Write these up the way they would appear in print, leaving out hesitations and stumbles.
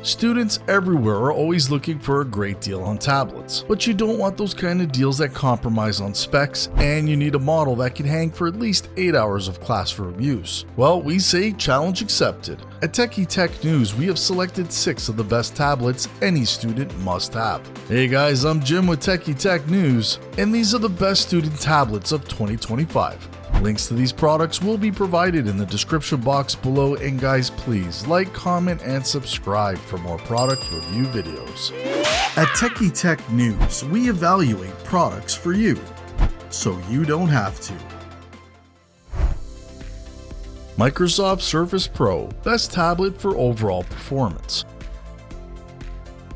Students everywhere are always looking for a great deal on tablets, but you don't want those kind of deals that compromise on specs, and you need a model that can hang for at least 8 hours of classroom use. Well, we say challenge accepted. At Techie Tech News, we have selected 6 of the best tablets any student must have. Hey guys, I'm Jim with Techie Tech News, and these are the best student tablets of 2025. Links to these products will be provided in the description box below, and guys, please like, comment, and subscribe for more product review videos. At Techie Tech News, we evaluate products for you, so you don't have to. Microsoft Surface Pro, best tablet for overall performance.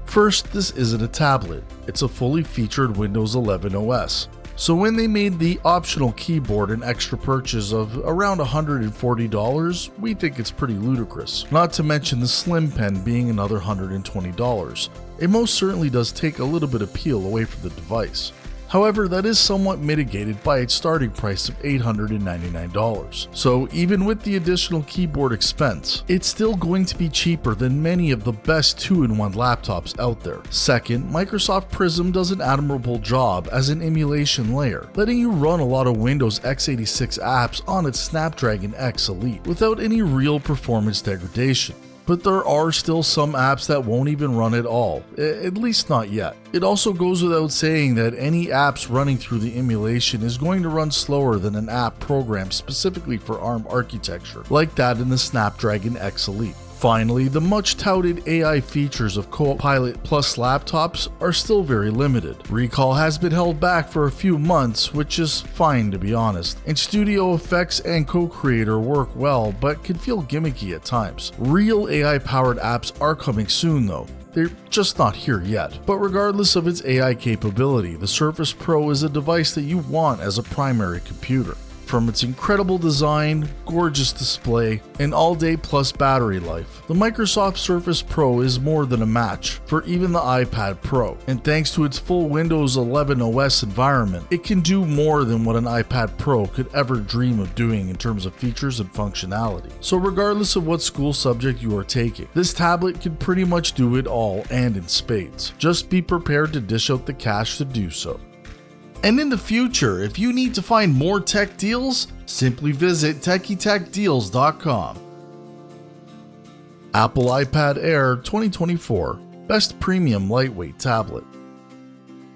First, this isn't a tablet, it's a fully featured Windows 11 OS. So when they made the optional keyboard an extra purchase of around $140, we think it's pretty ludicrous. Not to mention the slim pen being another $120. It most certainly does take a little bit of appeal away from the device. However, that is somewhat mitigated by its starting price of $899. So even with the additional keyboard expense, it's still going to be cheaper than many of the best 2-in-1 laptops out there. Second, Microsoft Prism does an admirable job as an emulation layer, letting you run a lot of Windows x86 apps on its Snapdragon X Elite without any real performance degradation. But there are still some apps that won't even run at all, at least not yet. It also goes without saying that any apps running through the emulation is going to run slower than an app programmed specifically for ARM architecture, like that in the Snapdragon X Elite. Finally, the much touted AI features of Copilot Plus laptops are still very limited. Recall has been held back for a few months, which is fine to be honest, and studio effects and co-creator work well but can feel gimmicky at times. Real AI-powered apps are coming soon though. They're just not here yet. But regardless of its AI capability, the Surface Pro is a device that you want as a primary computer. From its incredible design, gorgeous display, and all-day plus battery life, the Microsoft Surface Pro is more than a match for even the iPad Pro. And thanks to its full Windows 11 OS environment, it can do more than what an iPad Pro could ever dream of doing in terms of features and functionality. So regardless of what school subject you are taking, this tablet can pretty much do it all and in spades. Just be prepared to dish out the cash to do so. And in the future, if you need to find more tech deals, simply visit TechieTechDeals.com. Apple iPad Air 2024, best premium lightweight tablet.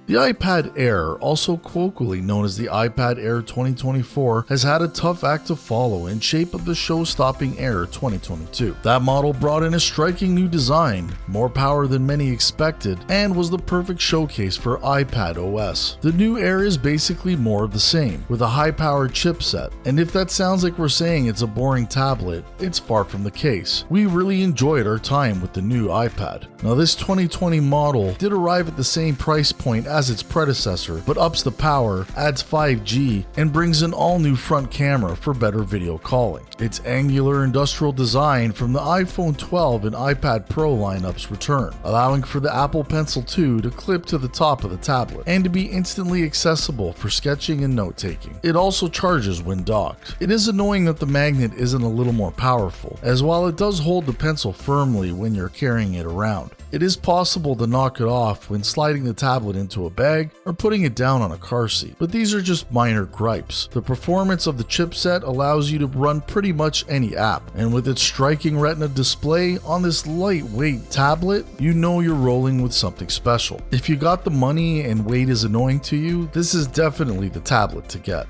The iPad Air, also colloquially known as the iPad Air 2024, has had a tough act to follow in shape of the show-stopping Air 2022. That model brought in a striking new design, more power than many expected, and was the perfect showcase for iPad OS. The new Air is basically more of the same, with a high-powered chipset, and if that sounds like we're saying it's a boring tablet, it's far from the case. We really enjoyed our time with the new iPad. Now this 2020 model did arrive at the same price point as its predecessor, but ups the power, adds 5G, and brings an all-new front camera for better video calling. Its angular industrial design from the iPhone 12 and iPad Pro lineups return, allowing for the Apple Pencil 2 to clip to the top of the tablet, and to be instantly accessible for sketching and note-taking. It also charges when docked. It is annoying that the magnet isn't a little more powerful, as while it does hold the pencil firmly when you're carrying it around, it is possible to knock it off when sliding the tablet into a bag or putting it down on a car seat, but these are just minor gripes. The performance of the chipset allows you to run pretty much any app, and with its striking Retina display on this lightweight tablet, you know you're rolling with something special. If you got the money and weight is annoying to you, this is definitely the tablet to get.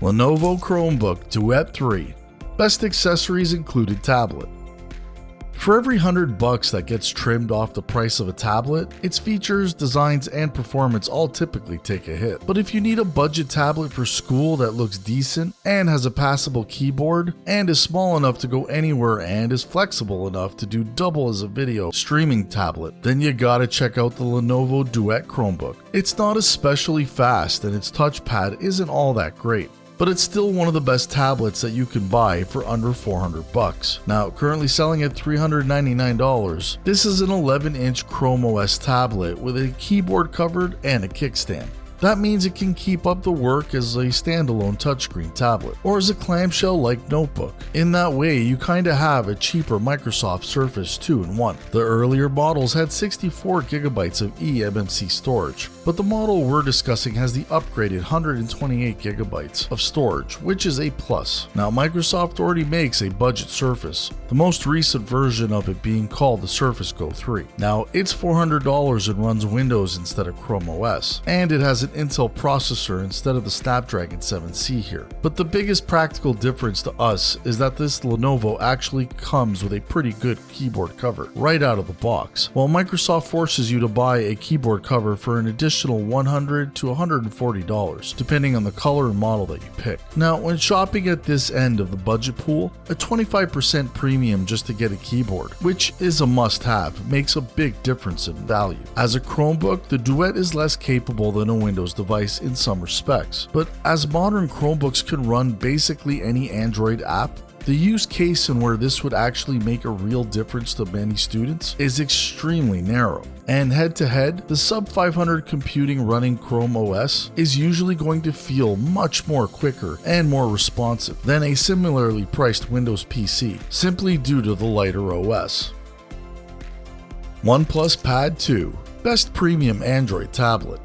Lenovo Chromebook Duet 3, best accessories included tablet. For every $100 that gets trimmed off the price of a tablet, its features, designs, and performance all typically take a hit. But if you need a budget tablet for school that looks decent and has a passable keyboard and is small enough to go anywhere and is flexible enough to do double as a video streaming tablet, then you gotta check out the Lenovo Duet Chromebook. It's not especially fast and its touchpad isn't all that great, but it's still one of the best tablets that you can buy for under $400. Now, currently selling at $399, this is an 11-inch Chrome OS tablet with a keyboard covered and a kickstand. That means it can keep up the work as a standalone touchscreen tablet, or as a clamshell-like notebook. In that way, you kinda have a cheaper Microsoft Surface 2-in-1. The earlier models had 64 gigabytes of eMMC storage, but the model we're discussing has the upgraded 128 gigabytes of storage, which is a plus. Now, Microsoft already makes a budget Surface, the most recent version of it being called the Surface Go 3. Now, it's $400 and runs Windows instead of Chrome OS, and it has an Intel processor instead of the Snapdragon 7C here. But the biggest practical difference to us is that this Lenovo actually comes with a pretty good keyboard cover right out of the box, while Microsoft forces you to buy a keyboard cover for an additional $100 to $140, depending on the color and model that you pick. Now, when shopping at this end of the budget pool, a 25% premium just to get a keyboard, which is a must-have, makes a big difference in value. As a Chromebook, the Duet is less capable than a Windows device in some respects, but as modern Chromebooks can run basically any Android app, the use case and where this would actually make a real difference to many students is extremely narrow. And head-to-head, the sub-500 computing running Chrome OS is usually going to feel much more quicker and more responsive than a similarly priced Windows PC, simply due to the lighter OS. OnePlus Pad 2, best premium Android tablet.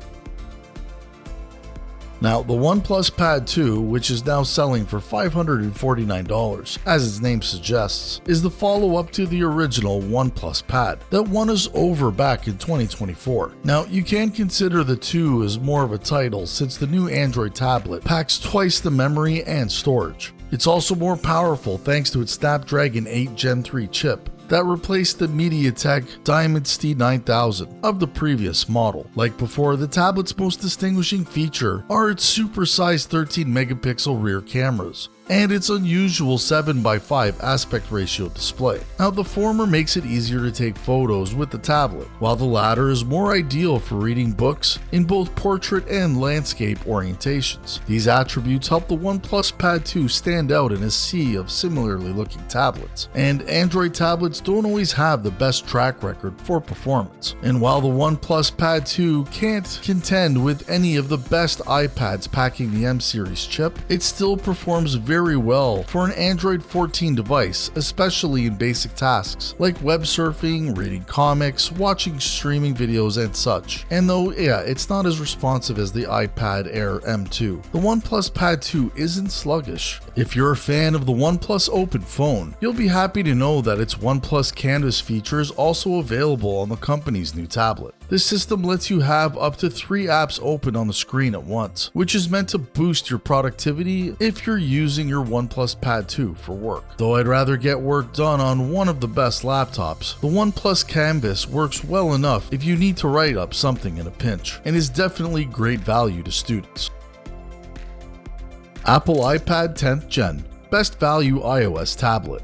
Now, the OnePlus Pad 2, which is now selling for $549, as its name suggests, is the follow-up to the original OnePlus Pad that won us over back in 2024. Now, you can consider the 2 as more of a title since the new Android tablet packs twice the memory and storage. It's also more powerful thanks to its Snapdragon 8 Gen 3 chip that replaced the MediaTek Dimensity 9000 of the previous model. Like before, the tablet's most distinguishing feature are its supersized 13 megapixel rear cameras and its unusual 7:5 aspect ratio display. Now, the former makes it easier to take photos with the tablet, while the latter is more ideal for reading books in both portrait and landscape orientations. These attributes help the OnePlus Pad 2 stand out in a sea of similarly looking tablets, and Android tablets don't always have the best track record for performance. And while the OnePlus Pad 2 can't contend with any of the best iPads packing the M-series chip, it still performs very well for an Android 14 device, especially in basic tasks like web surfing, reading comics, watching streaming videos, and such. And though, it's not as responsive as the iPad Air M2, the OnePlus Pad 2 isn't sluggish. If you're a fan of the OnePlus Open phone, you'll be happy to know that its OnePlus Canvas feature is also available on the company's new tablet. This system lets you have up to 3 apps open on the screen at once, which is meant to boost your productivity if you're using your OnePlus Pad 2 for work. Though I'd rather get work done on one of the best laptops, the OnePlus Canvas works well enough if you need to write up something in a pinch, and is definitely great value to students. Apple iPad 10th Gen, best value iOS tablet.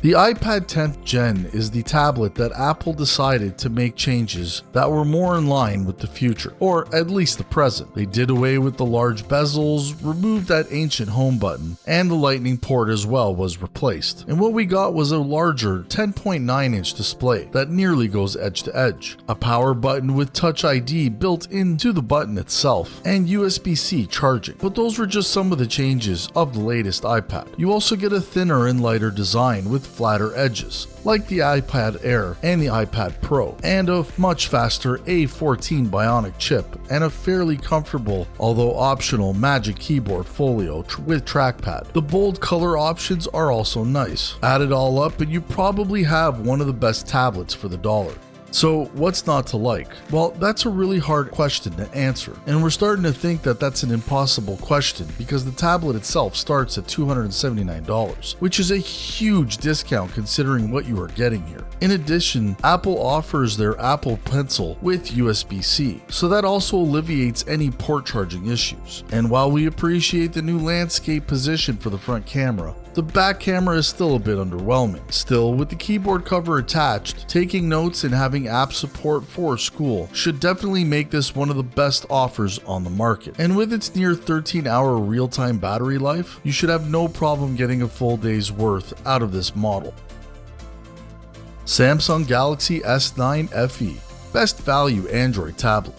The iPad 10th Gen is the tablet that Apple decided to make changes that were more in line with the future, or at least the present. They did away with the large bezels, removed that ancient home button, and the lightning port as well was replaced. And what we got was a larger 10.9-inch display that nearly goes edge to edge, a power button with Touch ID built into the button itself, and USB-C charging. But those were just some of the changes of the latest iPad. You also get a thinner and lighter design with flatter edges, like the iPad Air and the iPad Pro, and a much faster A14 Bionic chip, and a fairly comfortable, although optional, Magic Keyboard Folio with trackpad. The bold color options are also nice. Add it all up and you probably have one of the best tablets for the dollar. So what's not to like? Well, that's a really hard question to answer, and we're starting to think that that's an impossible question because the tablet itself starts at $279, which is a huge discount considering what you are getting here. In addition, Apple offers their Apple Pencil with USB-C, so that also alleviates any port charging issues. And while we appreciate the new landscape position for the front camera, the back camera is still a bit underwhelming. Still, with the keyboard cover attached, taking notes and having app support for school should definitely make this one of the best offers on the market. And with its near 13-hour real-time battery life, you should have no problem getting a full day's worth out of this model. Samsung Galaxy S9 FE, best value Android tablet.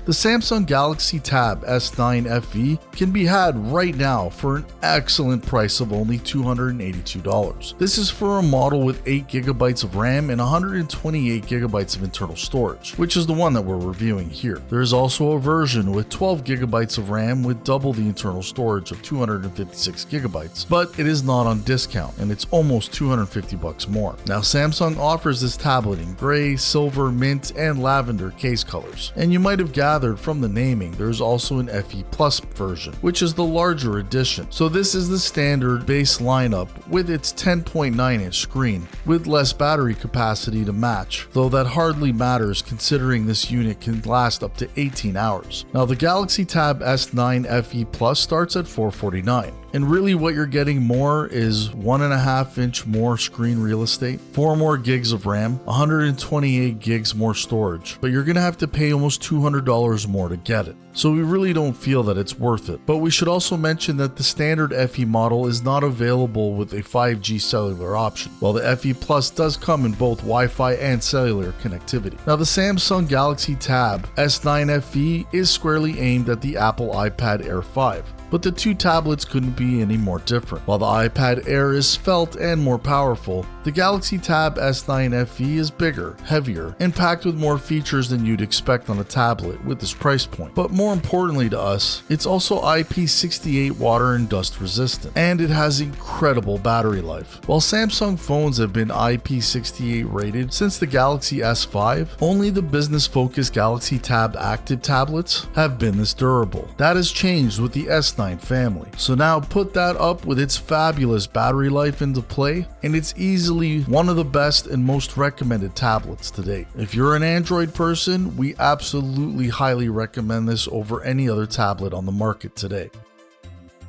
The Samsung Galaxy Tab S9 FE can be had right now for an excellent price of only $282. This is for a model with 8GB of RAM and 128GB of internal storage, which is the one that we're reviewing here. There is also a version with 12GB of RAM with double the internal storage of 256GB, but it is not on discount and it's almost $250 more. Now Samsung offers this tablet in gray, silver, mint, and lavender case colors, and you might have gathered from the naming there's also an FE Plus version, which is the larger edition. So this is the standard base lineup with its 10.9-inch screen with less battery capacity to match, though that hardly matters considering this unit can last up to 18 hours. Now the Galaxy Tab S9 FE Plus starts at $449. And really what you're getting more is 1.5-inch more screen real estate, 4 more gigs of RAM, 128 gigs more storage, but you're gonna have to pay almost $200 more to get it. So we really don't feel that it's worth it. But we should also mention that the standard FE model is not available with a 5G cellular option, while the FE Plus does come in both Wi-Fi and cellular connectivity. Now the Samsung Galaxy Tab S9 FE is squarely aimed at the Apple iPad Air 5. But the two tablets couldn't be any more different. While the iPad Air is svelte and more powerful, the Galaxy Tab S9 FE is bigger, heavier, and packed with more features than you'd expect on a tablet with this price point. But more importantly to us, it's also IP68 water and dust resistant, and it has incredible battery life. While Samsung phones have been IP68 rated since the Galaxy S5, only the business-focused Galaxy Tab Active tablets have been this durable. That has changed with the S9 family. So now put that up with its fabulous battery life into play, and it's easily one of the best and most recommended tablets to date. If you're an Android person, we absolutely highly recommend this over any other tablet on the market today.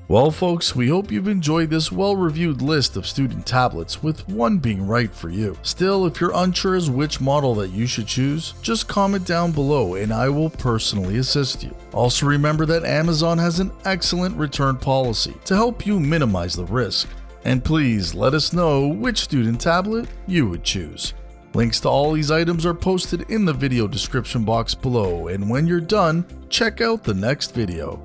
Well folks, we hope you've enjoyed this well-reviewed list of student tablets, with one being right for you. Still, if you're unsure as which model that you should choose, just comment down below and I will personally assist you. Also remember that Amazon has an excellent return policy to help you minimize the risk. And please let us know which student tablet you would choose. Links to all these items are posted in the video description box below, and when you're done, check out the next video.